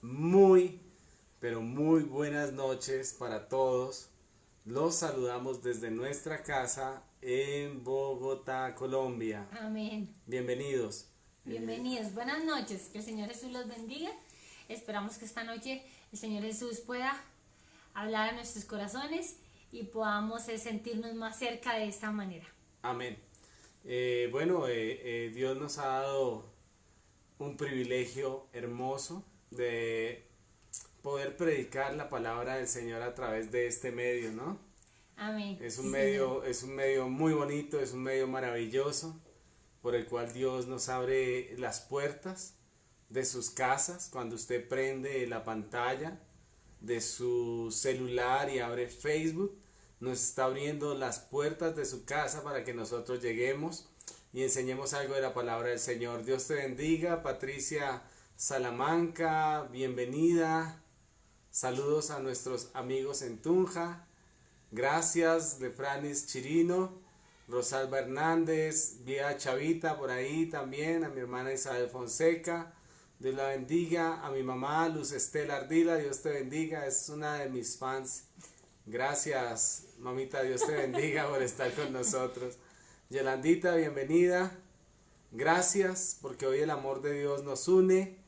Muy, pero muy buenas noches para todos. Los saludamos desde nuestra casa en Bogotá, Colombia. Amén. Bienvenidos. Bienvenidos. Buenas noches. Que el Señor Jesús los bendiga. Esperamos que esta noche el Señor Jesús pueda hablar a nuestros corazones y podamos sentirnos más cerca de esta manera. Amén. Dios nos ha dado un privilegio hermoso de poder predicar la palabra del Señor a través de este medio, ¿no? Amén. Es Sí, un Señor. medio muy bonito, es un medio maravilloso por el cual Dios nos abre las puertas de sus casas cuando usted prende la pantalla de su celular y abre Facebook. Nos está abriendo las puertas de su casa para que nosotros lleguemos y enseñemos algo de la palabra del Señor. Dios te bendiga, Patricia Salamanca, bienvenida. Saludos a nuestros amigos en Tunja. Gracias, Lefranis Chirino, Rosalba Hernández, Vía Chavita por ahí también, a mi hermana Isabel Fonseca. Dios la bendiga, a mi mamá Luz Estela Ardila, Dios te bendiga, es una de mis fans. Gracias, mamita, Dios te bendiga por estar con nosotros. Yolandita, bienvenida. Gracias, porque hoy el amor de Dios nos une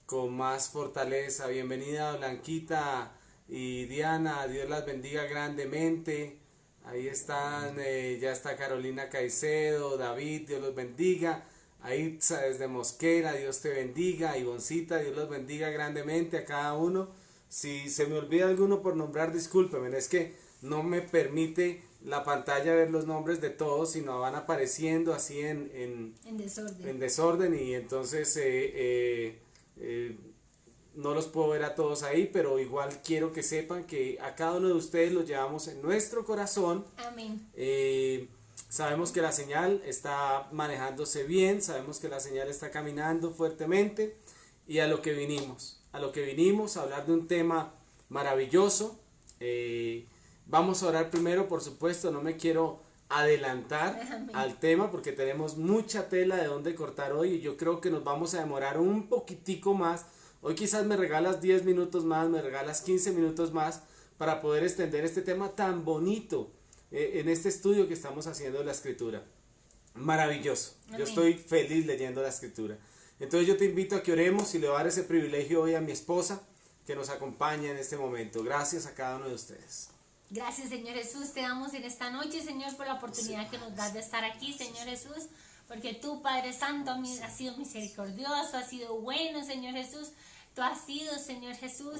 con más fortaleza. Bienvenida, Blanquita y Diana, Dios las bendiga grandemente. Ahí están, ya está Carolina Caicedo, David, Dios los bendiga. Aitza desde Mosquera, Dios te bendiga. Ivoncita, Dios los bendiga grandemente a cada uno. Si se me olvida alguno por nombrar, discúlpenme, es que no me permite la pantalla ver los nombres de todos, sino van apareciendo así en desorden y entonces no los puedo ver a todos ahí, pero igual quiero que sepan que a cada uno de ustedes los llevamos en nuestro corazón. Amén. Sabemos que la señal está manejándose bien, sabemos que la señal está caminando fuertemente y a lo que vinimos a hablar de un tema maravilloso. Vamos a orar primero, por supuesto, no me quiero adelantar al tema porque tenemos mucha tela de donde cortar hoy y yo creo que nos vamos a demorar un poquitico más. Hoy quizás me regalas 10 minutos más, me regalas 15 minutos más para poder extender este tema tan bonito en este estudio que estamos haciendo de la Escritura. Maravilloso. Amén. Yo estoy feliz leyendo la Escritura. Entonces yo te invito a que oremos y le voy a dar ese privilegio hoy a mi esposa que nos acompaña en este momento. Gracias a cada uno de ustedes. Gracias, Señor Jesús, te damos en esta noche, Señor, por la oportunidad que nos das de estar aquí, Señor Jesús, porque tú, Padre Santo, has sido misericordioso, has sido bueno, Señor Jesús. Tú has sido, Señor Jesús,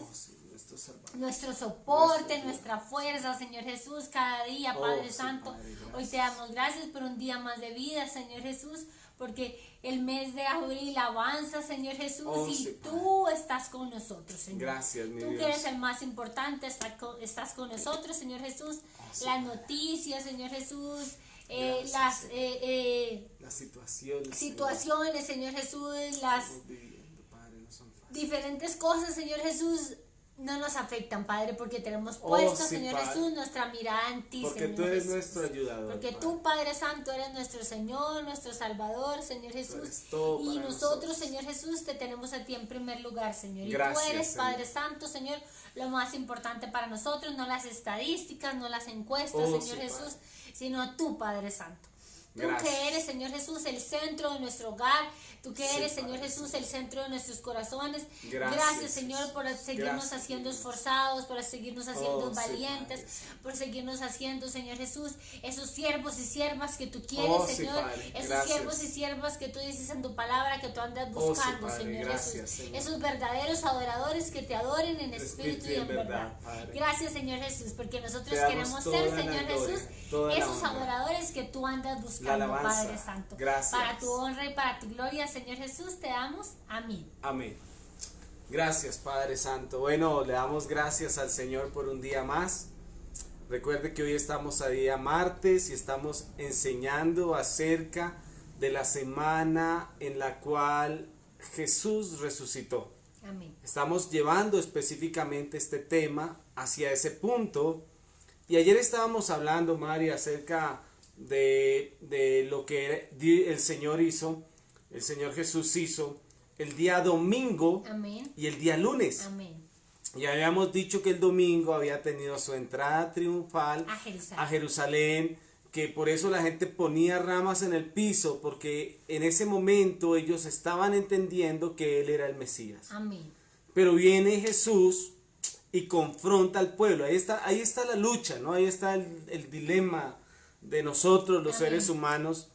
nuestro soporte, nuestra fuerza, Señor Jesús, cada día, Padre Santo. Padre, hoy te damos gracias por un día más de vida, Señor Jesús, porque el mes de abril avanza, Señor Jesús, y tú estás con nosotros, Señor. Gracias, mi Tú Dios. que eres el más importante, estás con nosotros, Señor Jesús. Las noticias, Señor Jesús, las situaciones, Señor Jesús, las diferentes cosas, Señor Jesús, no nos afectan, Padre, porque tenemos puesto, Señor Padre. Jesús, nuestra mirada en ti, Porque Señor tú eres Jesús. nuestro ayudador. Porque Padre. tú, Padre Santo, eres nuestro Señor, nuestro Salvador, Señor Jesús. eres todo Y para nosotros, Señor Jesús, te tenemos a ti en primer lugar, Señor. Gracias, y tú eres, Señor. Padre Santo, Señor, lo más importante para nosotros, no las estadísticas, no las encuestas, Señor Jesús, Padre. sino tú, Padre Santo. Tú Gracias. que eres, Señor Jesús, el centro de nuestro hogar. Tú que eres, Señor Padre. Jesús, el centro de nuestros corazones. Gracias, Señor, por seguirnos Gracias, haciendo Dios. esforzados, por seguirnos haciendo Sí, valientes, Padre. por seguirnos haciendo, Señor Jesús, esos siervos y siervas que tú quieres, Sí, Señor. Padre. Esos Gracias. siervos y siervas que tú dices en tu palabra, que tú andas Sí, buscando, Padre. Señor Gracias, Jesús. Señor. Esos verdaderos adoradores que te adoren en espíritu y en verdad. verdad, Padre. Gracias, Señor Jesús, porque nosotros Te damos queremos toda ser, la Señor gloria, Jesús, toda la esos honra. adoradores que tú andas La buscando, alabanza. Padre Santo. Gracias. Para tu honra y para tu gloria, Señor Jesús, te damos. Amén. Amén. Gracias, Padre Santo. Bueno, le damos gracias al Señor por un día más. Recuerde que hoy estamos a día martes y estamos enseñando acerca de la semana en la cual Jesús resucitó. Amén. Estamos llevando específicamente este tema hacia ese punto. Y ayer estábamos hablando, Mari, acerca de lo que el Señor hizo, el Señor Jesús hizo el día domingo Amén. y el día lunes. Amén. Ya habíamos dicho que el domingo había tenido su entrada triunfal a Jerusalén, que por eso la gente ponía ramas en el piso, porque en ese momento ellos estaban entendiendo que Él era el Mesías. Amén. Pero viene Jesús y confronta al pueblo. Ahí está la lucha, ¿no? Ahí está el dilema de nosotros, los Amén. seres humanos,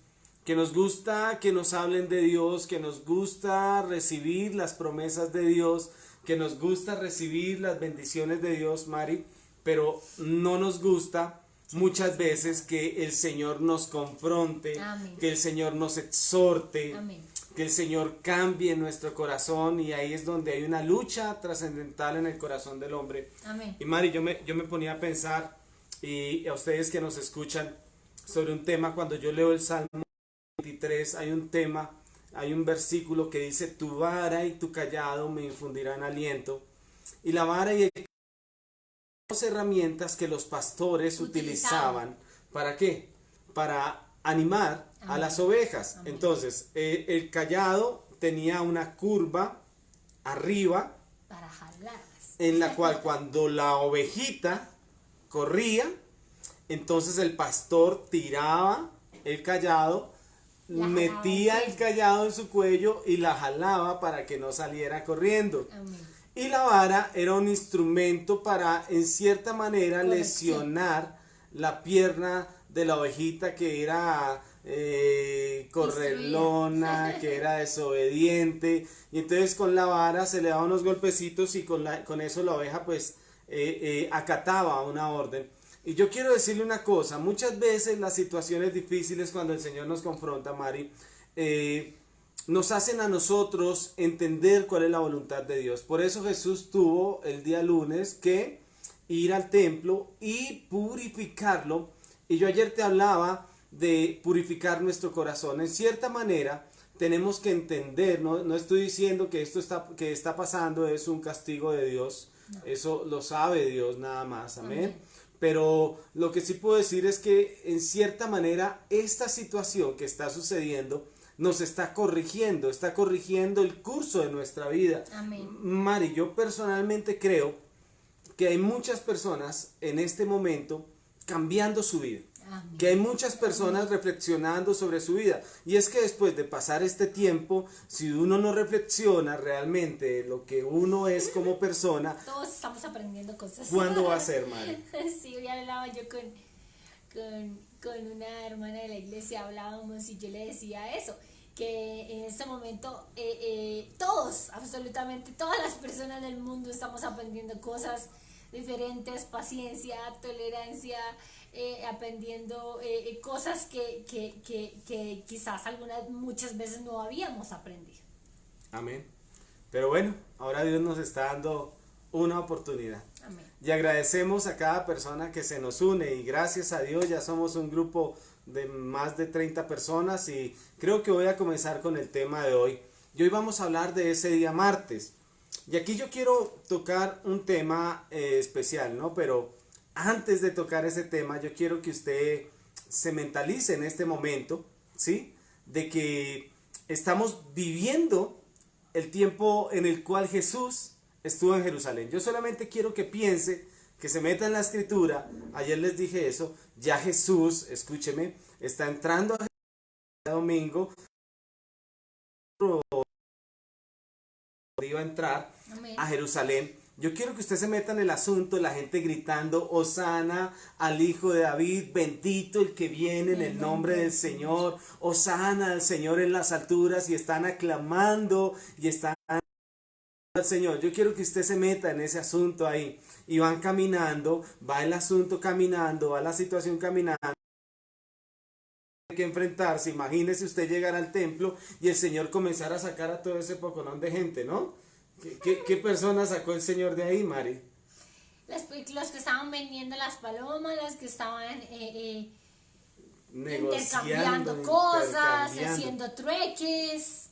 que nos gusta que nos hablen de Dios, que nos gusta recibir las promesas de Dios, que nos gusta recibir las bendiciones de Dios, Mari, pero no nos gusta muchas veces que el Señor nos confronte, Amén. que el Señor nos exhorte, Amén. que el Señor cambie nuestro corazón, y ahí es donde hay una lucha trascendental en el corazón del hombre. Amén. Y Mari, yo me ponía a pensar, y a ustedes que nos escuchan, sobre un tema. Cuando yo leo el Salmo 23, hay un tema, hay un versículo que dice: tu vara y tu callado me infundirán aliento. Y la vara y el callado son dos herramientas que los pastores utilizaban. ¿Para qué? Para animar a las ovejas. Amén. Entonces, el callado tenía una curva arriba, Para jalarlas. en la cual cuando la ovejita corría, entonces el pastor tiraba el callado, metía el callado en su cuello y la jalaba para que no saliera corriendo. Amén. Y la vara era un instrumento para, en cierta manera, Corrección. lesionar la pierna de la ovejita que era correlona, que era desobediente, y entonces con la vara se le daba unos golpecitos y con eso la oveja pues acataba una orden. Y yo quiero decirle una cosa: muchas veces las situaciones difíciles, cuando el Señor nos confronta, Mari, nos hacen a nosotros entender cuál es la voluntad de Dios. Por eso Jesús tuvo el día lunes que ir al templo y purificarlo. Y yo ayer te hablaba de purificar nuestro corazón. En cierta manera tenemos que entender, no estoy diciendo que esto que está pasando es un castigo de Dios, no. Eso lo sabe Dios nada más, amén. Pero lo que sí puedo decir es que en cierta manera esta situación que está sucediendo nos está corrigiendo el curso de nuestra vida. Amén. Mari, yo personalmente creo que hay muchas personas en este momento cambiando su vida. Amén. Que hay muchas personas reflexionando sobre su vida. Y es que después de pasar este tiempo, si uno no reflexiona realmente lo que uno es como persona, todos estamos aprendiendo cosas. ¿Cuándo va a ser, Mari? Sí, hoy hablaba yo con una hermana de la iglesia, hablábamos y yo le decía eso, que en este momento todos, absolutamente todas las personas del mundo estamos aprendiendo cosas diferentes, paciencia, tolerancia, aprendiendo cosas que quizás muchas veces no habíamos aprendido. Amén. Pero bueno, ahora Dios nos está dando una oportunidad. Amén. Y agradecemos a cada persona que se nos une, y gracias a Dios ya somos un grupo de más de 30 personas, y creo que voy a comenzar con el tema de hoy. Y hoy vamos a hablar de ese día martes. Y aquí yo quiero tocar un tema especial, ¿no? Pero antes de tocar ese tema, yo quiero que usted se mentalice en este momento, ¿sí? De que estamos viviendo el tiempo en el cual Jesús estuvo en Jerusalén. Yo solamente quiero que piense, que se meta en la escritura. Ayer les dije eso. Ya Jesús, escúcheme, está entrando a domingo. Iba a entrar Amén. A Jerusalén. Yo quiero que usted se meta en el asunto, la gente gritando: Hosana al Hijo de David, bendito el que viene en el nombre del Señor, Hosana al Señor en las alturas, y están aclamando y están al Señor. Yo quiero que usted se meta en ese asunto ahí, y van caminando, va el asunto caminando, va la situación caminando. Que enfrentarse. Imagínese usted llegar al templo y el Señor comenzar a sacar a todo ese poconón de gente, ¿no? ¿Qué personas sacó el Señor de ahí, Mari? Los que estaban vendiendo las palomas, los que estaban negociando, intercambiando cosas, haciendo trueques.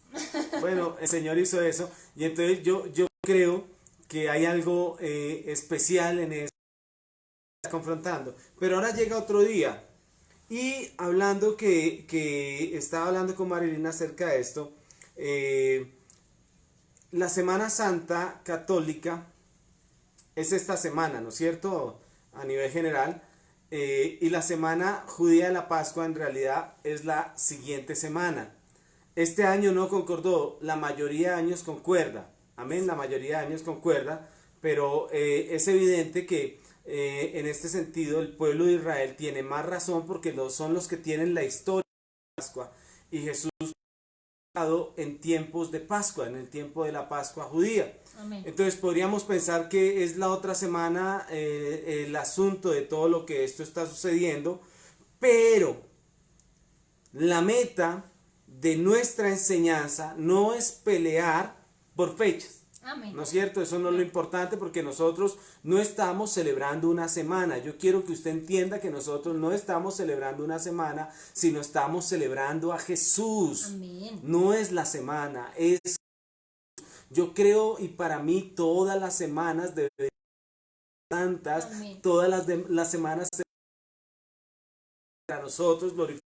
Bueno, el Señor hizo eso, y entonces yo creo que hay algo especial en eso, confrontando. Pero ahora llega otro día. Y hablando que estaba hablando con Marilyn acerca de esto, la Semana Santa católica es esta semana, ¿no es cierto? A nivel general. Y la semana judía de la Pascua en realidad es la siguiente semana. Este año no concordó, la mayoría de años concuerda. Amén, la mayoría de años concuerda, pero es evidente que en este sentido el pueblo de Israel tiene más razón porque son los que tienen la historia de la Pascua. Y Jesús en tiempos de Pascua, en el tiempo de la Pascua judía. Amén. Entonces podríamos pensar que es la otra semana el asunto de todo lo que esto está sucediendo, pero la meta de nuestra enseñanza no es pelear por fechas. Amén. ¿No es cierto? Eso no es lo importante porque nosotros no estamos celebrando una semana. Yo quiero que usted entienda que nosotros no estamos celebrando una semana, sino estamos celebrando a Jesús. Amén. No es la semana, es... Yo creo y para mí todas las semanas deben ser santas, Amén. todas las semanas para nosotros glorificar.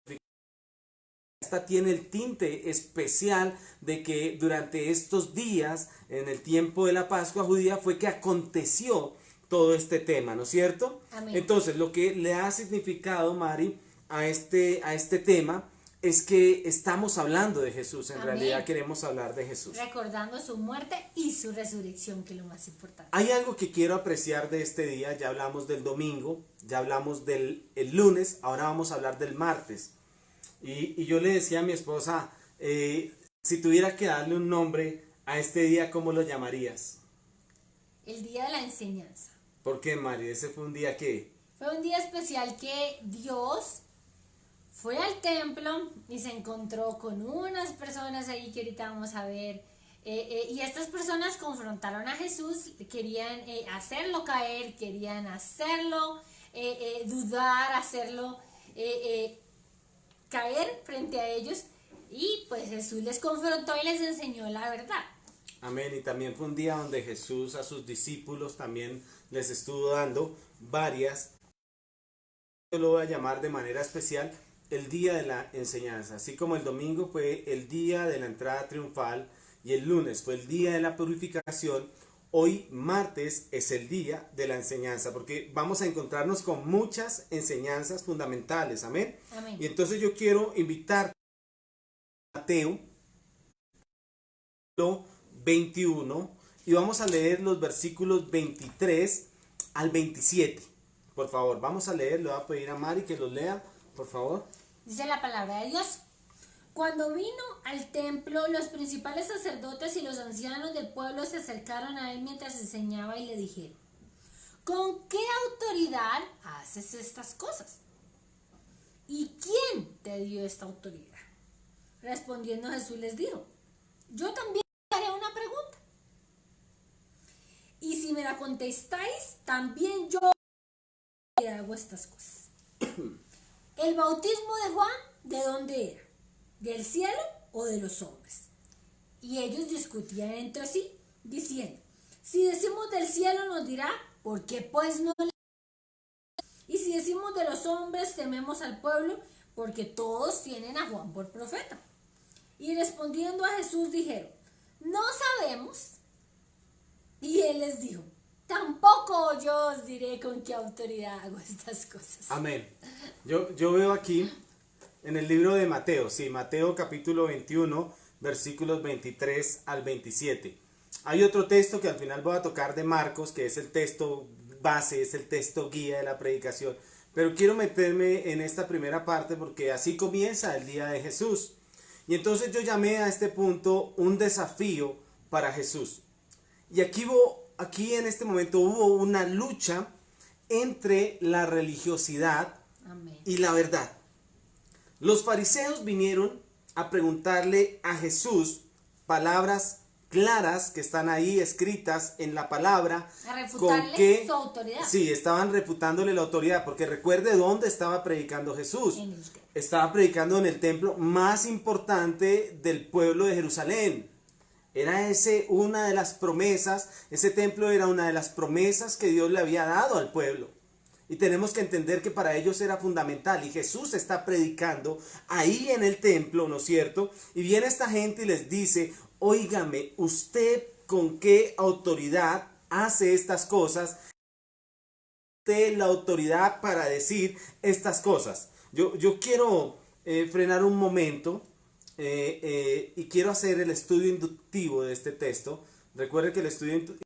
Esta tiene el tinte especial de que durante estos días, en el tiempo de la Pascua judía, fue que aconteció todo este tema, ¿no es cierto? Amén. Entonces, lo que le ha significado, Mari, a este tema es que estamos hablando de Jesús. En Amén. realidad queremos hablar de Jesús. Recordando su muerte y su resurrección, que es lo más importante. Hay algo que quiero apreciar de este día. Ya hablamos del domingo, ya hablamos del el lunes, ahora vamos a hablar del martes. Y yo le decía a mi esposa, si tuviera que darle un nombre a este día, ¿cómo lo llamarías? El día de la enseñanza. ¿Por qué, Mari? Ese fue un día que... Fue un día especial que Dios fue al templo y se encontró con unas personas ahí que ahorita vamos a ver. Y estas personas confrontaron a Jesús, querían hacerlo caer, querían hacerlo dudar, hacerlo caer frente a ellos. Y pues Jesús les confrontó y les enseñó la verdad. Amén. Y también fue un día donde Jesús a sus discípulos también les estuvo dando varias, yo lo voy a llamar de manera especial, el día de la enseñanza. Así como el domingo fue el día de la entrada triunfal y el lunes fue el día de la purificación, hoy martes es el día de la enseñanza, porque vamos a encontrarnos con muchas enseñanzas fundamentales. Amén. Amén. Y entonces yo quiero invitar a Mateo 21 y vamos a leer los versículos 23 al 27. Por favor, vamos a leer, le voy a pedir a Mari que los lea, por favor. Dice la palabra de Dios. Cuando vino al templo, los principales sacerdotes y los ancianos del pueblo se acercaron a él mientras enseñaba y le dijeron: ¿con qué autoridad haces estas cosas? ¿Y quién te dio esta autoridad? Respondiendo Jesús les dijo: yo también haré una pregunta. Y si me la contestáis, también yo hago estas cosas. ¿El bautismo de Juan de dónde era? ¿Del cielo o de los hombres? Y ellos discutían entre sí, diciendo: si decimos del cielo, nos dirá: ¿por qué pues no le? Y si decimos de los hombres, tememos al pueblo, porque todos tienen a Juan por profeta. Y respondiendo a Jesús dijeron: no sabemos. Y él les dijo: tampoco yo os diré con qué autoridad hago estas cosas. Amén. Yo veo aquí en el libro de Mateo, sí, Mateo capítulo 21, versículos 23 al 27. Hay otro texto que al final voy a tocar de Marcos, que es el texto base, es el texto guía de la predicación. Pero quiero meterme en esta primera parte porque así comienza el día de Jesús. Y entonces yo llamé a este punto un desafío para Jesús. Y aquí en este momento hubo una lucha entre la religiosidad Amén. y la verdad. Los fariseos vinieron a preguntarle a Jesús palabras claras que están ahí escritas en la palabra. A refutarle su autoridad. Sí, estaban refutándole la autoridad, porque recuerde dónde estaba predicando Jesús. En el templo. Estaba predicando en el templo más importante del pueblo de Jerusalén. Era una de las promesas, ese templo era una de las promesas que Dios le había dado al pueblo. Y tenemos que entender que para ellos era fundamental. Y Jesús está predicando ahí en el templo, ¿no es cierto? Y viene esta gente y les dice: óigame, ¿usted con qué autoridad hace estas cosas? La autoridad para decir estas cosas. Yo quiero frenar un momento y quiero hacer el estudio inductivo de este texto. Recuerde que el estudio inductivo,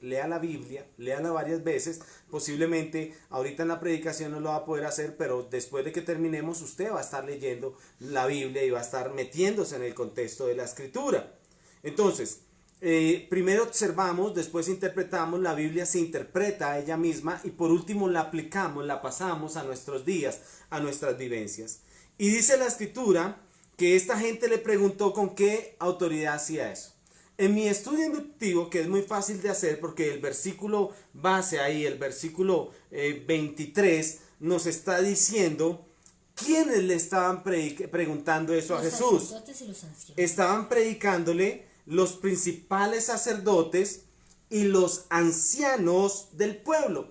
lea la Biblia, léala varias veces. Posiblemente ahorita en la predicación no lo va a poder hacer, pero después de que terminemos usted va a estar leyendo la Biblia y va a estar metiéndose en el contexto de la escritura. Entonces, primero observamos, después interpretamos, la Biblia se interpreta a ella misma y por último la aplicamos, la pasamos a nuestros días, a nuestras vivencias. Y dice la escritura que esta gente le preguntó con qué autoridad hacía eso. En mi estudio inductivo, que es muy fácil de hacer porque el versículo base ahí, el versículo 23, nos está diciendo quiénes le estaban preguntando eso a Jesús. Los sacerdotes y los ancianos. Estaban predicándole los principales sacerdotes y los ancianos del pueblo.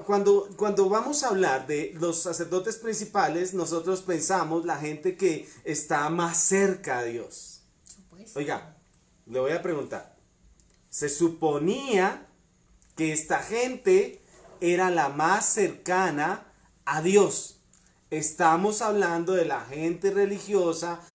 Cuando vamos a hablar de los sacerdotes principales, nosotros pensamos la gente que está más cerca a Dios. Oiga, le voy a preguntar. Se suponía que esta gente era la más cercana a Dios. Estamos hablando de la gente religiosa,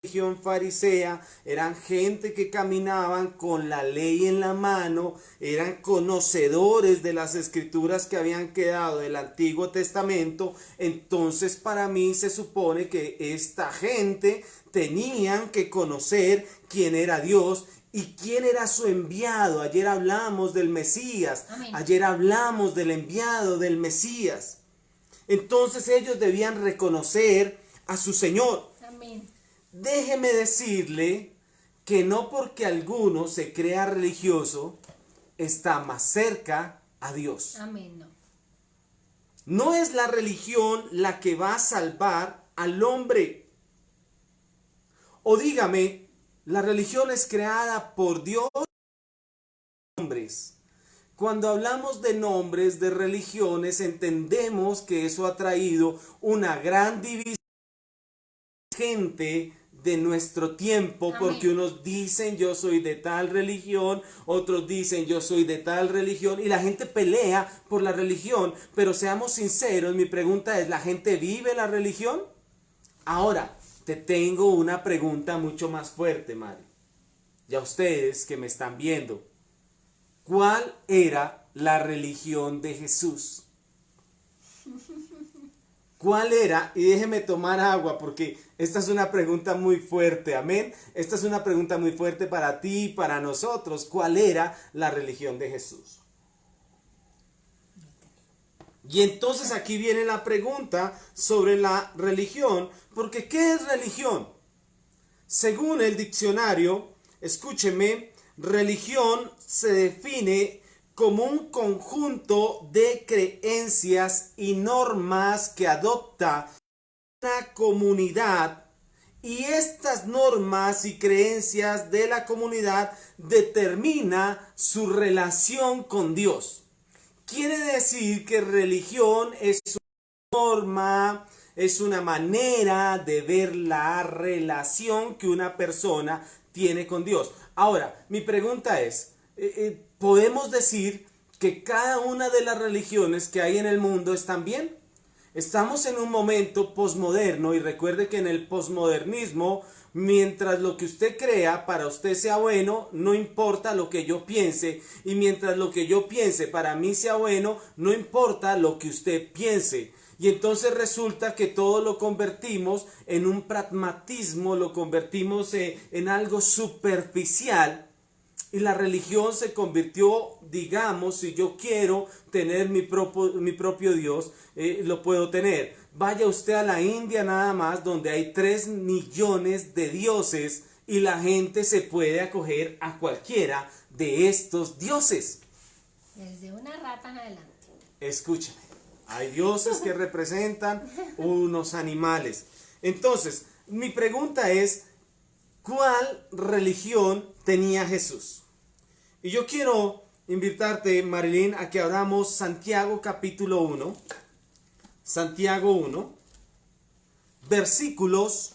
religión farisea, eran gente que caminaban con la ley en la mano, eran conocedores de las escrituras que habían quedado del Antiguo Testamento. Entonces para mí se supone que esta gente tenían que conocer quién era Dios y quién era su enviado. Ayer hablamos del Mesías. Amén. Ayer hablamos del enviado del Mesías. Entonces ellos debían reconocer a su Señor. Amén. Déjeme decirle que no porque alguno se crea religioso está más cerca a Dios. Amén. No. No es la religión la que va a salvar al hombre. O dígame, la religión es creada por Dios. Hombres. Cuando hablamos de nombres de religiones, entendemos que eso ha traído una gran división de gente de nuestro tiempo. Amén. Porque unos dicen yo soy de tal religión, otros dicen yo soy de tal religión y la gente pelea por la religión. Pero seamos sinceros, mi pregunta es, ¿la gente vive la religión? Ahora, te tengo una pregunta mucho más fuerte, Mari. Y a ustedes que me están viendo, ¿cuál era la religión de Jesús? ¿Cuál era? Y déjeme tomar agua porque esta es una pregunta muy fuerte, amén. Esta es una pregunta muy fuerte para ti y para nosotros. ¿Cuál era la religión de Jesús? Y entonces aquí viene la pregunta sobre la religión, porque ¿qué es religión? Según el diccionario, escúcheme, religión se define como un conjunto de creencias y normas que adopta una comunidad, y estas normas y creencias de la comunidad determina su relación con Dios. Quiere decir que religión es una norma, es una manera de ver la relación que una persona tiene con Dios. Ahora, mi pregunta es, ¿podemos decir que cada una de las religiones que hay en el mundo están bien? Estamos en un momento posmoderno y recuerde que en el posmodernismo, mientras lo que usted crea para usted sea bueno, no importa lo que yo piense, y mientras lo que yo piense para mí sea bueno, no importa lo que usted piense. Y entonces resulta que todo lo convertimos en un pragmatismo, lo convertimos en algo superficial. Y la religión se convirtió, digamos, si yo quiero tener mi propio Dios, lo puedo tener. Vaya usted a la India nada más, donde hay 3 millones de dioses y la gente se puede acoger a cualquiera de estos dioses. Desde una rata en adelante. Escúchame, hay dioses que representan unos animales. Entonces, mi pregunta es, ¿cuál religión tenía Jesús? Y yo quiero invitarte, Marilyn, a que abramos Santiago capítulo 1. Santiago 1, versículos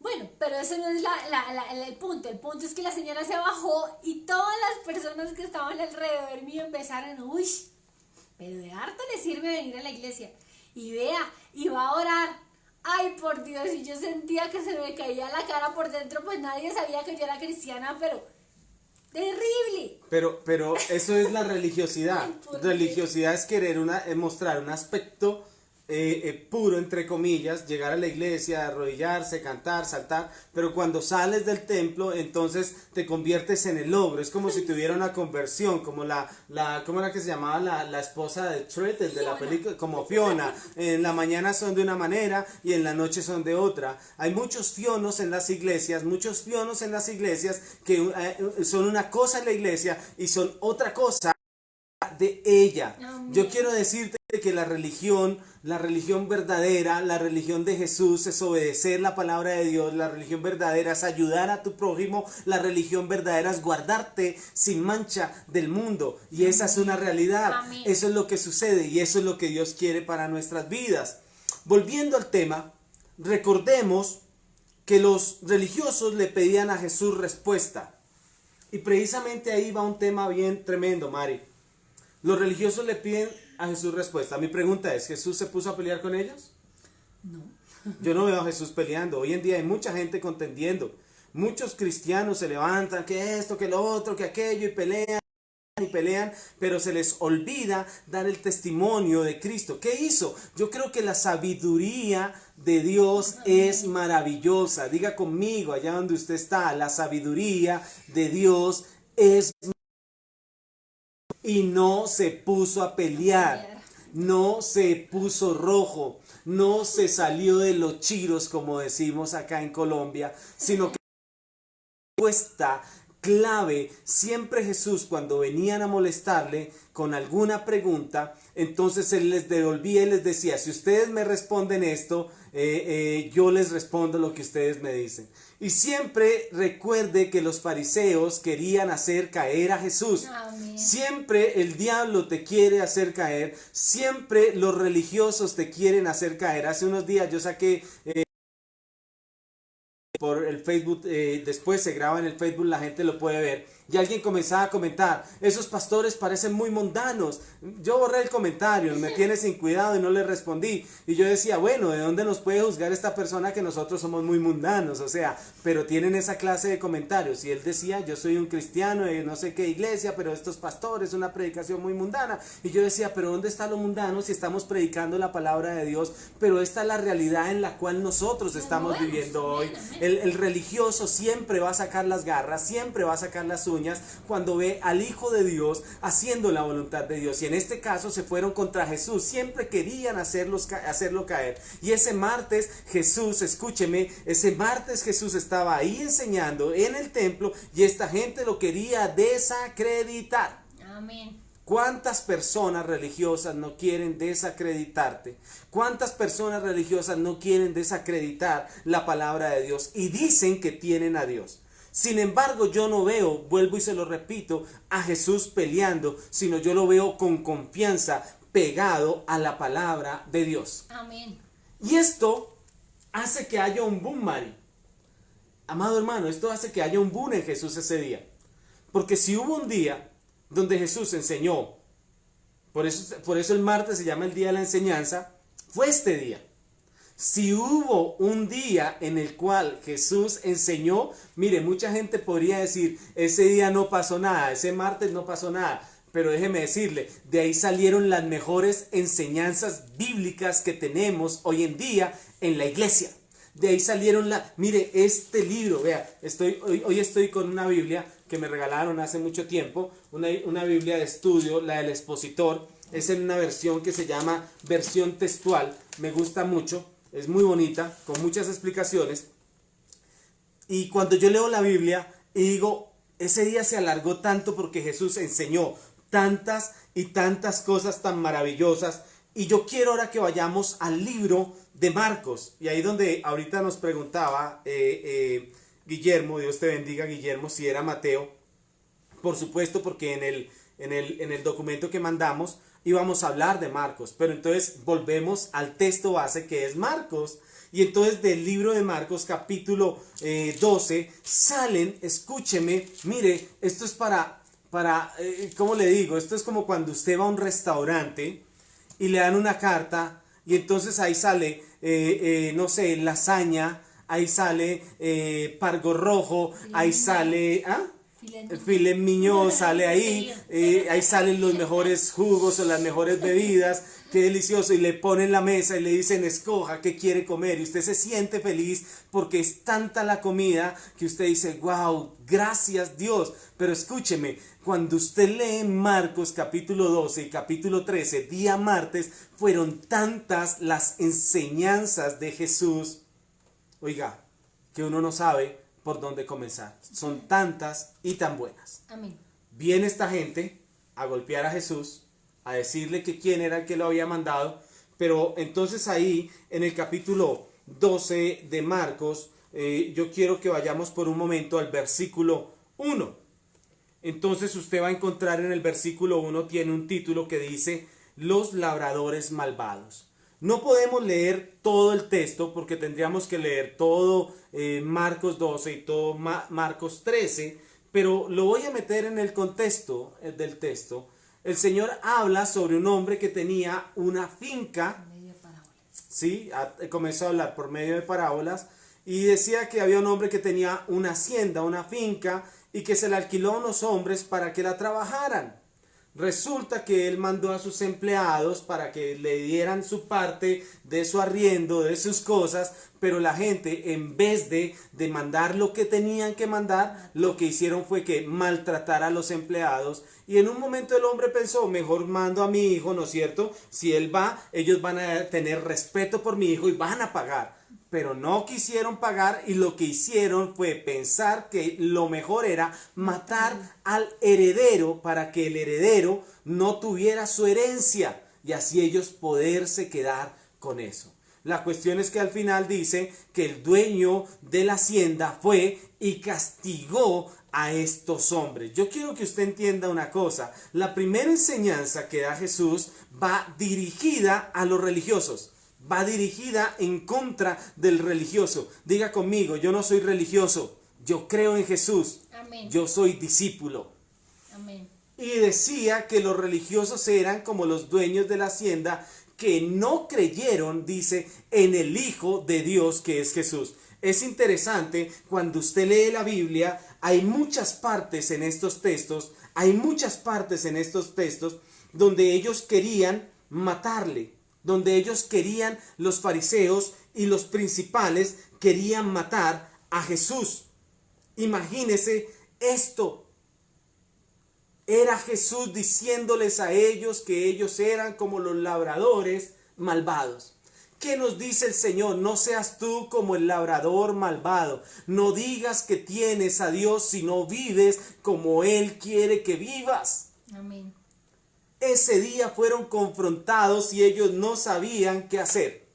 Bueno, pero ese no es el punto. El punto es que la señora se bajó y todas las personas que estaban alrededor mío empezaron, uy, pero de harto le sirve venir a la iglesia. Y vea, y va a orar. Ay, por Dios, y yo sentía que se me caía la cara por dentro, pues nadie sabía que yo era cristiana, pero terrible. Pero eso es la religiosidad. Ay, ¿por qué? Religiosidad es querer mostrar un aspecto puro, entre comillas, llegar a la iglesia, arrodillarse, cantar, saltar, pero cuando sales del templo, entonces te conviertes en el ogro. Es como si tuviera una conversión, como ¿cómo era que se llamaba la esposa de Treat, el de la película? Como Fiona. En la mañana son de una manera y en la noche son de otra. Hay muchos fionos en las iglesias, que son una cosa en la iglesia y son otra cosa de ella. Amén. Yo quiero decirte que la religión verdadera, la religión de Jesús es obedecer la palabra de Dios, la religión verdadera es ayudar a tu prójimo, la religión verdadera es guardarte sin mancha del mundo, y esa es una realidad. Amén. Eso es lo que sucede y eso es lo que Dios quiere para nuestras vidas. Volviendo al tema, recordemos que los religiosos le pedían a Jesús respuesta, y precisamente ahí va un tema bien tremendo, Mari. Los religiosos le piden a Jesús respuesta. Mi pregunta es, ¿Jesús se puso a pelear con ellos? No. Yo no veo a Jesús peleando. Hoy en día hay mucha gente contendiendo. Muchos cristianos se levantan, que esto, que lo otro, que aquello, y pelean, pero se les olvida dar el testimonio de Cristo. ¿Qué hizo? Yo creo que la sabiduría de Dios es maravillosa. Diga conmigo, allá donde usted está, la sabiduría de Dios es maravillosa. Y no se puso a pelear, no se puso rojo, no se salió de los chiros, como decimos acá en Colombia, sino que respuesta clave. Siempre Jesús, cuando venían a molestarle con alguna pregunta, entonces él les devolvía y les decía, si ustedes me responden esto, yo les respondo lo que ustedes me dicen. Y siempre recuerde que los fariseos querían hacer caer a Jesús. Amén. Siempre el diablo te quiere hacer caer, siempre los religiosos te quieren hacer caer. Hace unos días yo saqué por el Facebook, después se graba en el Facebook, la gente lo puede ver, y alguien comenzaba a comentar, esos pastores parecen muy mundanos. Yo borré el comentario, me tiene sin cuidado y no le respondí, y yo decía, bueno, ¿de dónde nos puede juzgar esta persona que nosotros somos muy mundanos? O sea, pero tienen esa clase de comentarios, y él decía, yo soy un cristiano de no sé qué iglesia, pero estos pastores, una predicación muy mundana, y yo decía, pero ¿dónde está lo mundano si estamos predicando la palabra de Dios? Pero esta es la realidad en la cual nosotros estamos viviendo hoy. El religioso siempre va a sacar las garras, siempre va a sacar las uñas cuando ve al Hijo de Dios haciendo la voluntad de Dios. Y en este caso se fueron contra Jesús, siempre querían hacerlo caer. Y ese martes Jesús, escúcheme, ese martes Jesús estaba ahí enseñando en el templo y esta gente lo quería desacreditar. Amén. ¿Cuántas personas religiosas no quieren desacreditarte? ¿Cuántas personas religiosas no quieren desacreditar la palabra de Dios y dicen que tienen a Dios? Sin embargo, yo no veo, vuelvo y se lo repito, a Jesús peleando, sino yo lo veo con confianza, pegado a la palabra de Dios. Amén. Y esto hace que haya un boom, Mari. Amado hermano, esto hace que haya un boom en Jesús ese día. Porque si hubo un día donde Jesús enseñó, por eso el martes se llama el día de la enseñanza, fue este día. Si hubo un día en el cual Jesús enseñó, mire, mucha gente podría decir, ese día no pasó nada, ese martes no pasó nada, pero déjeme decirle, de ahí salieron las mejores enseñanzas bíblicas que tenemos hoy en día en la iglesia. De ahí salieron mire, este libro, vea, hoy estoy con una Biblia que me regalaron hace mucho tiempo, una Biblia de estudio, la del expositor, es en una versión que se llama versión textual, me gusta mucho, es muy bonita, con muchas explicaciones, y cuando yo leo la Biblia y digo, ese día se alargó tanto porque Jesús enseñó tantas y tantas cosas tan maravillosas, y yo quiero ahora que vayamos al libro de Marcos, y ahí donde ahorita nos preguntaba Guillermo, Dios te bendiga Guillermo, si era Mateo, por supuesto porque en el documento que mandamos íbamos a hablar de Marcos, pero entonces volvemos al texto base que es Marcos, Y entonces del libro de Marcos capítulo 12 salen, escúcheme, mire, esto es ¿cómo le digo? Esto es como cuando usted va a un restaurante y le dan una carta y entonces ahí sale, no sé, lasaña, ahí sale pargo rojo, ahí sale... El filet mignon sale ahí, ahí salen los mejores jugos o las mejores bebidas, qué delicioso, y le ponen la mesa y le dicen escoja qué quiere comer, y usted se siente feliz porque es tanta la comida que usted dice, wow, gracias Dios. Pero escúcheme, cuando usted lee Marcos capítulo 12 y capítulo 13, día martes, fueron tantas las enseñanzas de Jesús, oiga, que uno no sabe por dónde comenzar. Son tantas y tan buenas. Amén. Viene esta gente a golpear a Jesús, a decirle que quién era el que lo había mandado, pero entonces ahí en el capítulo 12 de Marcos, yo quiero que vayamos por un momento al versículo 1. Entonces usted va a encontrar en el versículo 1, tiene un título que dice, los labradores malvados. No podemos leer todo el texto porque tendríamos que leer todo Marcos 12 y todo Marcos 13, pero lo voy a meter en el contexto del texto. El Señor habla sobre un hombre que tenía una finca, ¿sí? Comenzó a hablar por medio de parábolas y decía que había un hombre que tenía una hacienda, una finca, y que se la alquiló a unos hombres para que la trabajaran. Resulta que él mandó a sus empleados para que le dieran su parte de su arriendo, de sus cosas, pero la gente, en vez de mandar lo que tenían que mandar, lo que hicieron fue que maltratar a los empleados. Y en un momento el hombre pensó, mejor mando a mi hijo, ¿no es cierto? Si él va, ellos van a tener respeto por mi hijo y van a pagar. Pero no quisieron pagar y lo que hicieron fue pensar que lo mejor era matar al heredero para que el heredero no tuviera su herencia y así ellos poderse quedar con eso. La cuestión es que al final dice que el dueño de la hacienda fue y castigó a estos hombres. Yo quiero que usted entienda una cosa. La primera enseñanza que da Jesús va dirigida a los religiosos. Va dirigida en contra del religioso. Diga conmigo, yo no soy religioso, yo creo en Jesús. Amén. Yo soy discípulo. Amén. Y decía que los religiosos eran como los dueños de la hacienda que no creyeron, dice, en el Hijo de Dios que es Jesús. Es interesante, cuando usted lee la Biblia, hay muchas partes en estos textos, donde ellos querían matarle, donde ellos querían, los fariseos y los principales querían matar a Jesús. Imagínese esto. Era Jesús diciéndoles a ellos que ellos eran como los labradores malvados. ¿Qué nos dice el Señor? No seas tú como el labrador malvado. No digas que tienes a Dios si no vives como Él quiere que vivas. Amén. Ese día fueron confrontados y ellos no sabían qué hacer.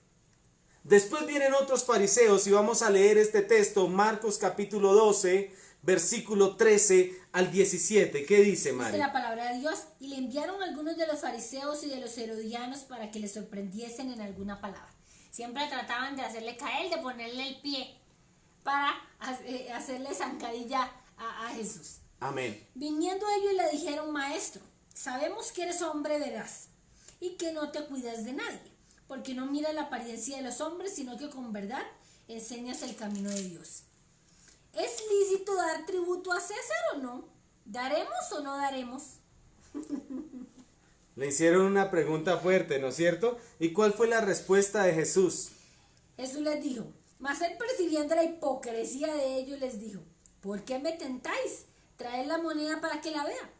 Después vienen otros fariseos y vamos a leer este texto, Marcos capítulo 12, versículo 13 al 17. ¿Qué dice, María? Dice la palabra de Dios, y le enviaron algunos de los fariseos y de los herodianos para que le sorprendiesen en alguna palabra. Siempre trataban de hacerle caer, de ponerle el pie para hacerle zancadilla a Jesús. Amén. Viniendo ellos le dijeron, maestro, sabemos que eres hombre veraz y que no te cuidas de nadie, porque no miras la apariencia de los hombres, sino que con verdad enseñas el camino de Dios. ¿Es lícito dar tributo a César o no? ¿Daremos o no daremos? Le hicieron una pregunta fuerte, ¿no es cierto? ¿Y cuál fue la respuesta de Jesús? Jesús les dijo, mas él percibiendo la hipocresía de ellos les dijo, ¿por qué me tentáis? Traed la moneda para que la vea.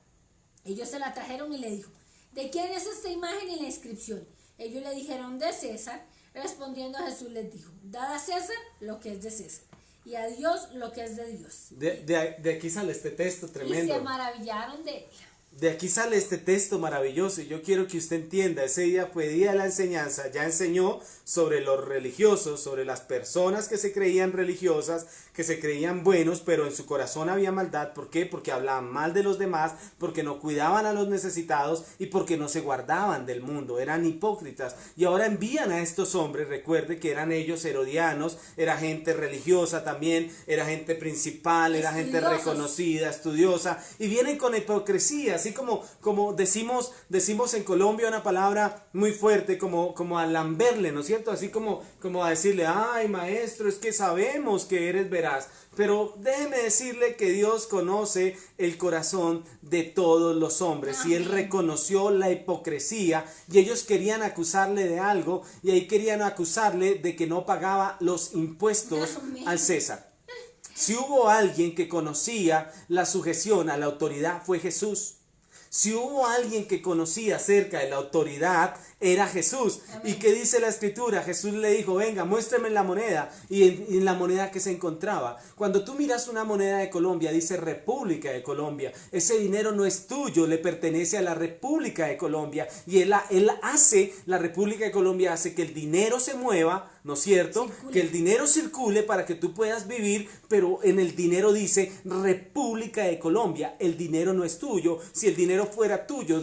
Ellos se la trajeron y le dijo, ¿de quién es esta imagen y la inscripción? Ellos le dijeron, de César. Respondiendo a Jesús les dijo, dad a César lo que es de César y a Dios lo que es de Dios. De aquí sale este texto tremendo. Y se maravillaron de él. De aquí sale este texto maravilloso y yo quiero que usted entienda, ese día fue día de la enseñanza, ya enseñó sobre los religiosos, sobre las personas que se creían religiosas, que se creían buenos, pero en su corazón había maldad. ¿Por qué? Porque hablaban mal de los demás, porque no cuidaban a los necesitados y porque no se guardaban del mundo, eran hipócritas. Y ahora envían a estos hombres, recuerde que eran ellos herodianos, era gente religiosa también, era gente principal, era gente reconocida, estudiosa, y vienen con hipocresía, así como decimos en Colombia una palabra muy fuerte, como a lamberle, ¿no es cierto? Así como a decirle, ay maestro, es que sabemos que eres veraz. Pero déjeme decirle que Dios conoce el corazón de todos los hombres. Amén. Y Él reconoció la hipocresía y ellos querían acusarle de algo y ahí querían acusarle de que no pagaba los impuestos al César. Si hubo alguien que conocía la sujeción a la autoridad fue Jesús. Si hubo alguien que conocía acerca de la autoridad, era Jesús. Amén. ¿Y qué dice la escritura? Jesús le dijo, venga, muéstrame la moneda. Y en la moneda que se encontraba. Cuando tú miras una moneda de Colombia, dice República de Colombia. Ese dinero no es tuyo, le pertenece a la República de Colombia. Y la República de Colombia hace que el dinero se mueva, ¿no es cierto? Circule. Que el dinero circule para que tú puedas vivir, pero en el dinero dice República de Colombia. El dinero no es tuyo. Si el dinero fuera tuyo,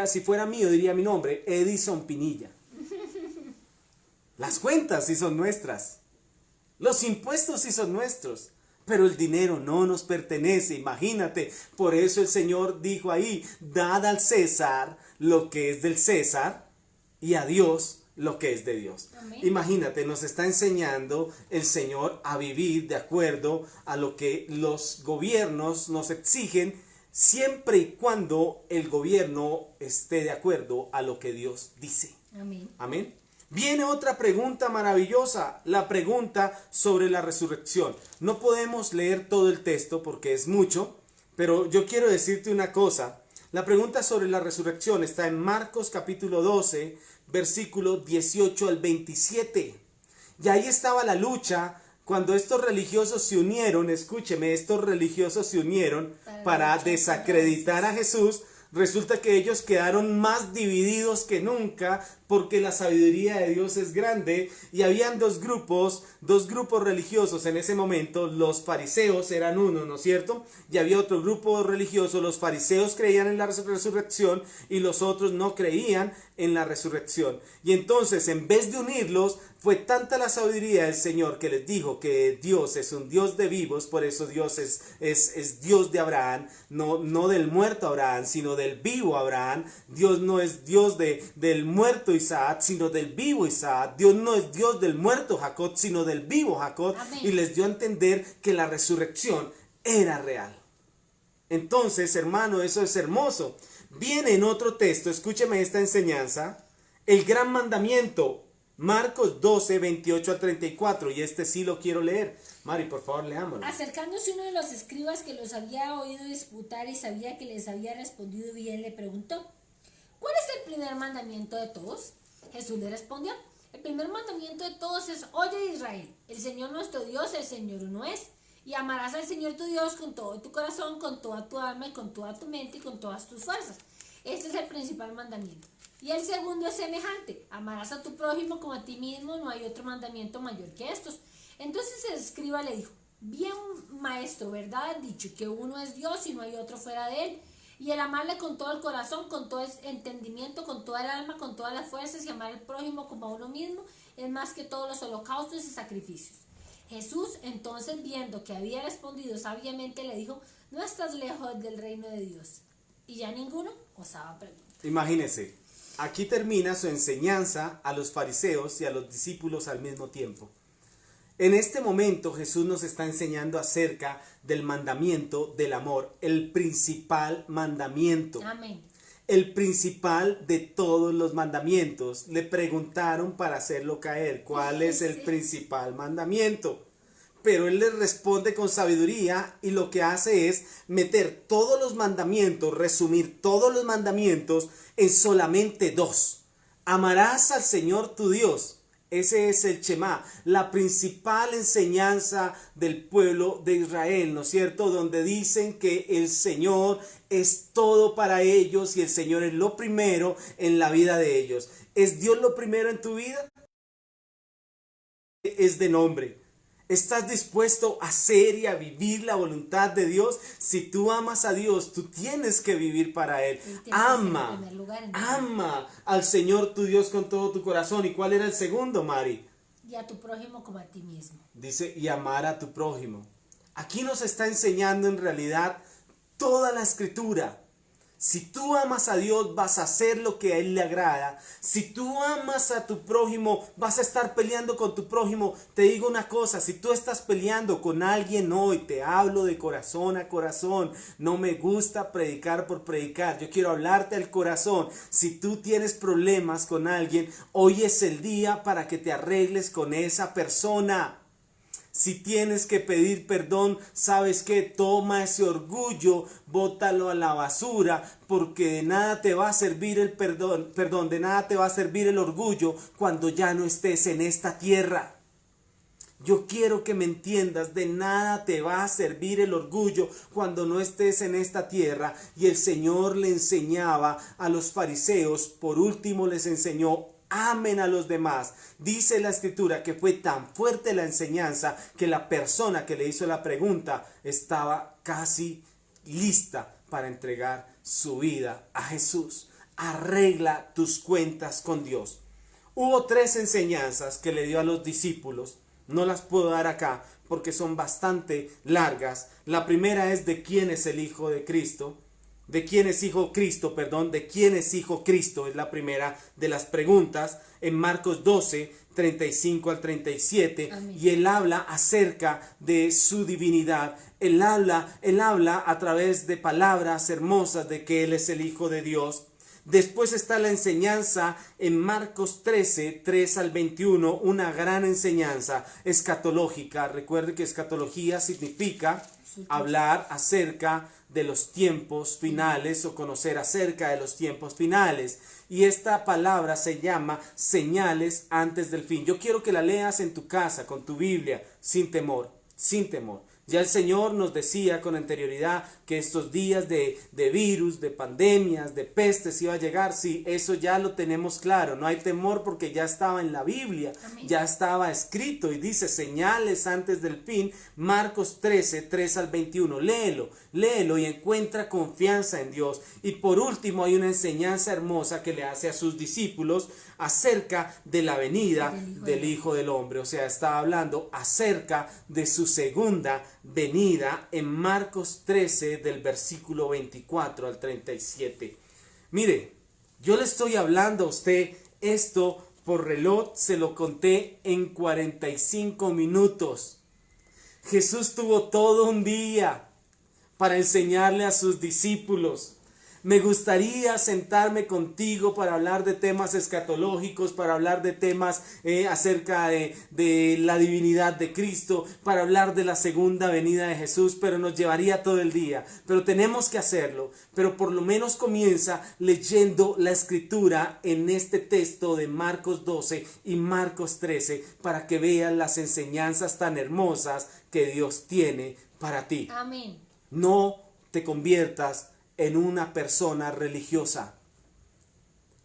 si fuera mío, diría mi nombre, Edison Pinilla. Las cuentas sí son nuestras. Los impuestos sí son nuestros. Pero el dinero no nos pertenece, imagínate. Por eso el Señor dijo ahí, dad al César lo que es del César y a Dios lo que es de Dios. Amén. Imagínate, nos está enseñando el Señor a vivir de acuerdo a lo que los gobiernos nos exigen, siempre y cuando el gobierno esté de acuerdo a lo que Dios dice. Amén. Amén. Viene otra pregunta maravillosa, la pregunta sobre la resurrección. No podemos leer todo el texto porque es mucho, pero yo quiero decirte una cosa. La pregunta sobre la resurrección está en Marcos capítulo 12, versículo 18 al 27. Y ahí estaba la lucha cuando estos religiosos se unieron, escúcheme, estos religiosos se unieron para desacreditar a Jesús. Resulta que ellos quedaron más divididos que nunca porque la sabiduría de Dios es grande y habían dos grupos religiosos en ese momento. Los fariseos eran uno, ¿no es cierto? Y había otro grupo religioso, los fariseos creían en la resurrección y los otros no creían en la resurrección. Y entonces, en vez de unirlos, fue tanta la sabiduría del Señor que les dijo que Dios es un Dios de vivos, por eso Dios es Dios de Abraham, no del muerto Abraham, sino del vivo Abraham. Dios no es Dios del muerto Isaac, sino del vivo Isaac. Dios no es Dios del muerto Jacob, sino del vivo Jacob. Amén. Y les dio a entender que la resurrección era real. Entonces, hermano, eso es hermoso. Viene en otro texto, escúcheme esta enseñanza, el gran mandamiento, Marcos 12, 28 al 34, y este sí lo quiero leer. Mari, por favor, leámoslo. Acercándose uno de los escribas que los había oído disputar y sabía que les había respondido bien, le preguntó, ¿cuál es el primer mandamiento de todos? Jesús le respondió, el primer mandamiento de todos es, oye Israel, el Señor nuestro Dios, el Señor uno es, y amarás al Señor tu Dios con todo tu corazón, con toda tu alma y con toda tu mente y con todas tus fuerzas. Este es el principal mandamiento. Y el segundo es semejante, amarás a tu prójimo como a ti mismo, no hay otro mandamiento mayor que estos. Entonces el escriba le dijo, bien maestro, ¿verdad? Has dicho que uno es Dios y no hay otro fuera de él. Y el amarle con todo el corazón, con todo el entendimiento, con toda el alma, con todas las fuerzas y amar al prójimo como a uno mismo es más que todos los holocaustos y sacrificios. Jesús, entonces, viendo que había respondido sabiamente, le dijo, no estás lejos del reino de Dios. Y ya ninguno osaba preguntar. Imagínense, aquí termina su enseñanza a los fariseos y a los discípulos al mismo tiempo. En este momento Jesús nos está enseñando acerca del mandamiento del amor, el principal mandamiento. Amén. El principal de todos los mandamientos. Le preguntaron para hacerlo caer, ¿cuál es el principal mandamiento? Pero él les responde con sabiduría y lo que hace es meter todos los mandamientos, resumir todos los mandamientos en solamente dos. Amarás al Señor tu Dios. Ese es el Shema, la principal enseñanza del pueblo de Israel, ¿no es cierto? Donde dicen que el Señor es todo para ellos y el Señor es lo primero en la vida de ellos. ¿Es Dios lo primero en tu vida? Es de nombre. ¿Estás dispuesto a hacer y a vivir la voluntad de Dios? Si tú amas a Dios, tú tienes que vivir para Él. Ama, ama al Señor tu Dios con todo tu corazón. ¿Y cuál era el segundo, Mari? Y a tu prójimo como a ti mismo. Dice, y amar a tu prójimo. Aquí nos está enseñando en realidad toda la escritura. Si tú amas a Dios, vas a hacer lo que a Él le agrada. Si tú amas a tu prójimo, vas a estar peleando con tu prójimo. Te digo una cosa, si tú estás peleando con alguien hoy, te hablo de corazón a corazón. No me gusta predicar por predicar. Yo quiero hablarte al corazón. Si tú tienes problemas con alguien, hoy es el día para que te arregles con esa persona. Si tienes que pedir perdón, ¿sabes qué? Toma ese orgullo, bótalo a la basura, porque de nada te va a servir el perdón, de nada te va a servir el orgullo cuando ya no estés en esta tierra. Yo quiero que me entiendas, de nada te va a servir el orgullo cuando no estés en esta tierra. Y el Señor le enseñaba a los fariseos, por último les enseñó: amen a los demás. Dice la escritura que fue tan fuerte la enseñanza que la persona que le hizo la pregunta estaba casi lista para entregar su vida a Jesús. Arregla tus cuentas con Dios. Hubo 3 enseñanzas que le dio a los discípulos. No las puedo dar acá porque son bastante largas. La primera es de quién es el Hijo de Cristo. ¿De quién es hijo Cristo? ¿De quién es hijo Cristo? Es la primera de las preguntas en Marcos 12, 35 al 37. Amén. Y él habla acerca de su divinidad. Él habla a través de palabras hermosas de que él es el Hijo de Dios. Después está la enseñanza en Marcos 13, 3 al 21, una gran enseñanza escatológica. Recuerde que escatología significa hablar acerca de los tiempos finales o conocer acerca de los tiempos finales. Y esta palabra se llama señales antes del fin. Yo quiero que la leas en tu casa con tu Biblia sin temor, sin temor. Ya el Señor nos decía con anterioridad que estos días de virus, de pandemias, de pestes iba a llegar. Sí, eso ya lo tenemos claro. No hay temor porque ya estaba en la Biblia. Amén. Ya estaba escrito y dice señales antes del fin. Marcos 13, 3 al 21. Léelo y encuentra confianza en Dios. Y por último hay una enseñanza hermosa que le hace a sus discípulos acerca de la venida del Hijo del Hombre. O sea, está hablando acerca de su segunda venida en Marcos 13 del versículo 24 al 37. Mire, yo le estoy hablando a usted esto por reloj, se lo conté en 45 minutos. Jesús tuvo todo un día para enseñarle a sus discípulos. Me gustaría sentarme contigo para hablar de temas escatológicos, para hablar de temas acerca de la divinidad de Cristo, para hablar de la segunda venida de Jesús, pero nos llevaría todo el día. Pero tenemos que hacerlo, pero por lo menos comienza leyendo la escritura en este texto de Marcos 12 y Marcos 13 para que vean las enseñanzas tan hermosas que Dios tiene para ti. Amén. No te conviertas en una persona religiosa.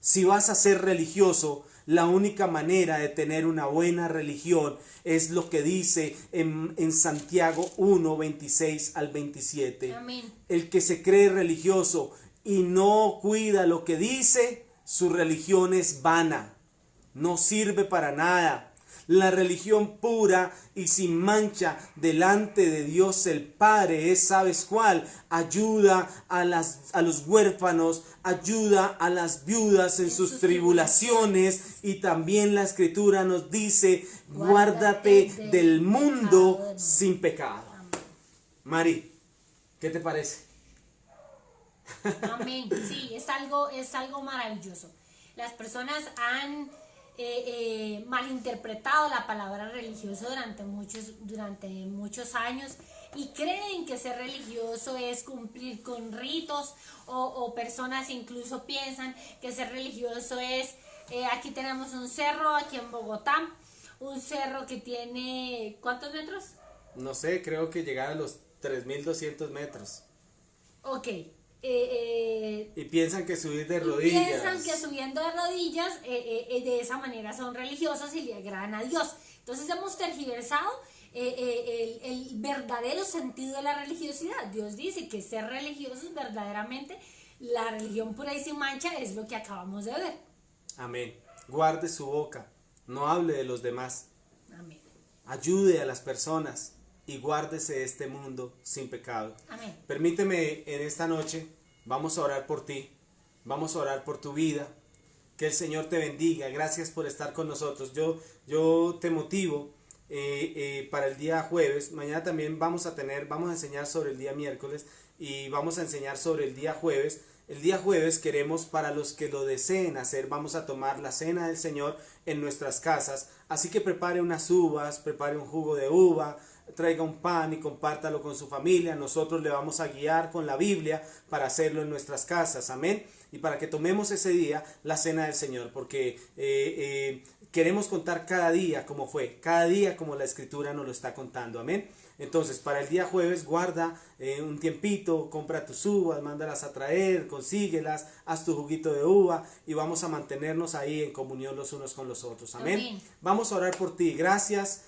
Si vas a ser religioso, la única manera de tener una buena religión es lo que dice en Santiago 1, 26 al 27. Amén. El que se cree religioso y no cuida lo que dice, su religión es vana, no sirve para nada. La religión pura y sin mancha delante de Dios el Padre es, ¿sabes cuál? Ayuda a los huérfanos, ayuda a las viudas en sus tribulaciones, y también la Escritura nos dice, guárdate del mundo sin pecado. Mari, ¿qué te parece? Amén. Sí, es algo maravilloso. Las personas han malinterpretado la palabra religioso durante muchos años y creen que ser religioso es cumplir con ritos, o personas incluso piensan que ser religioso es Aquí tenemos un cerro, aquí en Bogotá, un cerro que tiene, ¿cuántos metros? No sé, creo que llegar a los 3200 metros. Ok. Y piensan que subir de Y rodillas. piensan que subiendo de rodillas de esa manera son religiosos y le agradan a Dios. Entonces hemos tergiversado el verdadero sentido de la religiosidad. Dios dice que ser religiosos verdaderamente, la religión pura y sin mancha es lo que acabamos de ver. Amén. Guarde su boca, no hable de los demás. Amén. Ayude a las personas y guárdese este mundo sin pecado. Amén. Permíteme en esta noche, vamos a orar por ti, vamos a orar por tu vida. Que el Señor te bendiga. Gracias por estar con nosotros. Yo te motivo para el día jueves. Mañana también vamos a enseñar sobre el día miércoles y vamos a enseñar sobre el día jueves. El día jueves queremos, para los que lo deseen hacer, vamos a tomar la cena del Señor en nuestras casas. Así que prepare unas uvas, prepare un jugo de uva, traiga un pan y compártalo con su familia. Nosotros le vamos a guiar con la Biblia para hacerlo en nuestras casas. Amén. Y para que tomemos ese día la cena del Señor, porque queremos contar cada día como fue, cada día como la Escritura nos lo está contando. Amén. Entonces, para el día jueves, guarda un tiempito, compra tus uvas, mándalas a traer, consíguelas, haz tu juguito de uva y vamos a mantenernos ahí en comunión los unos con los otros. Amén. Amén. Vamos a orar por ti. Gracias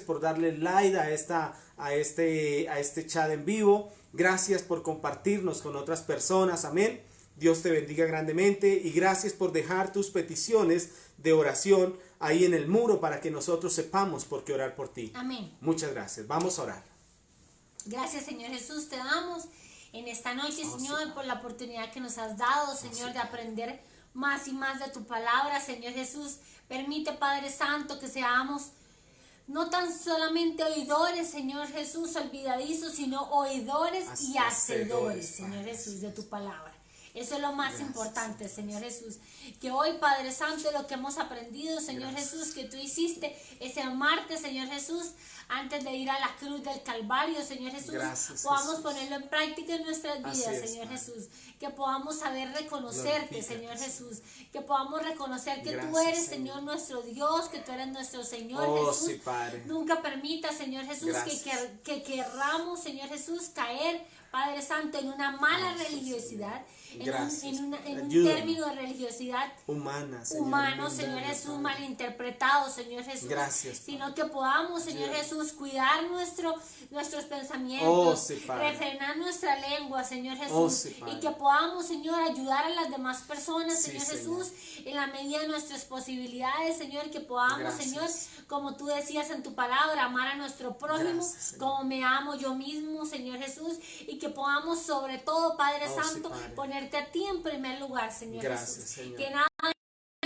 por darle like a este chat en vivo. Gracias por compartirnos con otras personas. Amén. Dios te bendiga grandemente y gracias por dejar tus peticiones de oración ahí en el muro para que nosotros sepamos por qué orar por ti. Amén. Muchas gracias. Vamos a orar. Gracias, Señor Jesús, te damos en esta noche, Señor, por la oportunidad que nos has dado, Señor, de aprender más y más de tu palabra, Señor Jesús. Permite, Padre Santo, que seamos no tan solamente oidores, Señor Jesús, olvidadizos, sino oidores y hacedores, Señor Jesús, de tu palabra. Eso es lo más importante, Señor Jesús. Que hoy, Padre Santo, lo que hemos aprendido, Señor Jesús, que tú hiciste, ese amarte, Señor Jesús, antes de ir a la cruz del Calvario, Señor Jesús, podamos ponerlo en práctica en nuestras vidas, Señor Jesús. Que podamos saber reconocerte, Señor Jesús. Que podamos reconocer que tú eres, Señor, nuestro Dios, que tú eres nuestro Señor, Jesús. Sí, Padre. Nunca permita, Señor Jesús, que querramos, Señor Jesús, caer, Padre Santo, en una mala religiosidad, en un término de religiosidad humano, Señor Jesús, malinterpretado, Señor Jesús. Gracias, sino que podamos, Señor Jesús, cuidar nuestros pensamientos, refrenar nuestra lengua, Señor Jesús, y que podamos, Señor, ayudar a las demás personas, Señor Jesús, en la medida de nuestras posibilidades, Señor, que podamos, Señor, como tú decías en tu palabra, amar a nuestro prójimo como me amo yo mismo, Señor Jesús, y que podamos sobre todo, Padre Santo, ponerte a ti en primer lugar, Señor Jesús. Señor. Que nada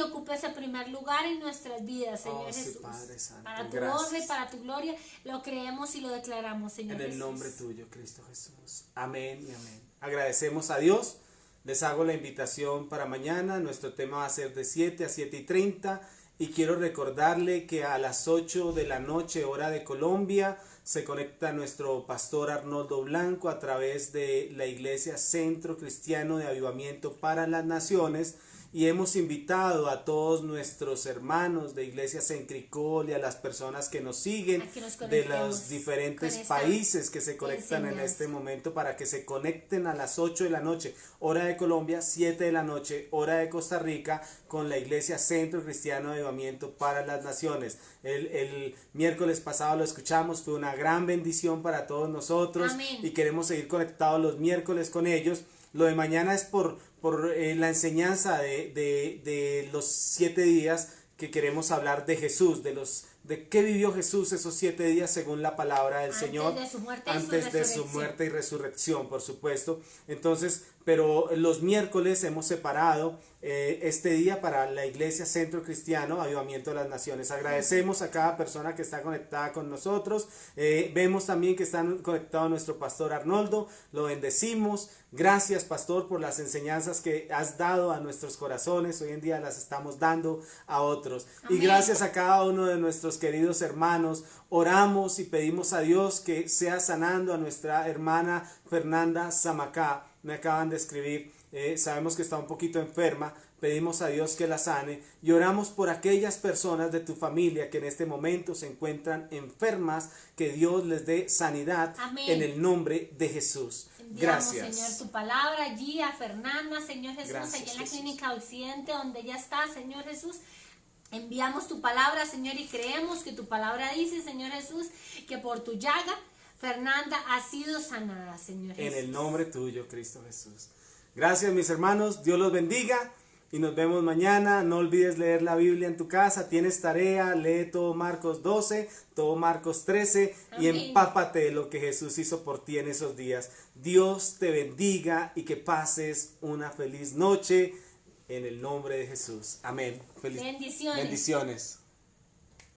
ocupe ese primer lugar en nuestras vidas, Señor Jesús. Padre Santo, para tu honra y para tu gloria lo creemos y lo declaramos, Señor Jesús. En el nombre tuyo, Cristo Jesús. Amén y amén. Agradecemos a Dios. Les hago la invitación para mañana. Nuestro tema va a ser de 7 a 7:30. Y quiero recordarle que a las 8 de la noche, hora de Colombia, se conecta nuestro pastor Arnoldo Blanco a través de la Iglesia Centro Cristiano de Avivamiento para las Naciones. Y hemos invitado a todos nuestros hermanos de Iglesia Centricol y a las personas que nos siguen de los diferentes países que se conectan en este momento para que se conecten a las 8 de la noche, hora de Colombia, 7 de la noche, hora de Costa Rica, con la Iglesia Centro Cristiano de Avivamiento para las Naciones. El miércoles pasado lo escuchamos, fue una gran bendición para todos nosotros. Amén. Y queremos seguir conectados los miércoles con ellos. Lo de mañana es por la enseñanza de los 7 días que queremos hablar de Jesús, de qué vivió Jesús esos 7 días según la palabra del Señor, antes de su muerte y resurrección, por supuesto. Entonces, pero los miércoles hemos separado este día para la Iglesia Centro Cristiano Avivamiento de las Naciones. Agradecemos a cada persona que está conectada con nosotros. Vemos también que están conectados nuestro pastor Arnoldo. Lo bendecimos. Gracias, pastor, por las enseñanzas que has dado a nuestros corazones. Hoy en día las estamos dando a otros. Amén. Y gracias a cada uno de nuestros queridos hermanos. Oramos y pedimos a Dios que sea sanando a nuestra hermana Fernanda Zamacá. Me acaban de escribir. Sabemos que está un poquito enferma, pedimos a Dios que la sane y oramos por aquellas personas de tu familia que en este momento se encuentran enfermas, que Dios les dé sanidad. Amén. En el nombre de Jesús. Enviamos, Gracias. Señor, tu palabra allí a Fernanda, Señor Jesús, Gracias, allí en la Jesús. clínica Occidente, donde ella está, Señor Jesús. Enviamos tu palabra, Señor, y creemos que tu palabra dice, Señor Jesús, que por tu llaga Fernanda ha sido sanada, Señor Jesús. En el nombre tuyo, Cristo Jesús. Gracias, mis hermanos. Dios los bendiga y nos vemos mañana. No olvides leer la Biblia en tu casa. Tienes tarea, lee todo Marcos 12, todo Marcos 13 y Amén. empápate de lo que Jesús hizo por ti en esos días. Dios te bendiga y que pases una feliz noche en el nombre de Jesús. Amén. Bendiciones. Bendiciones.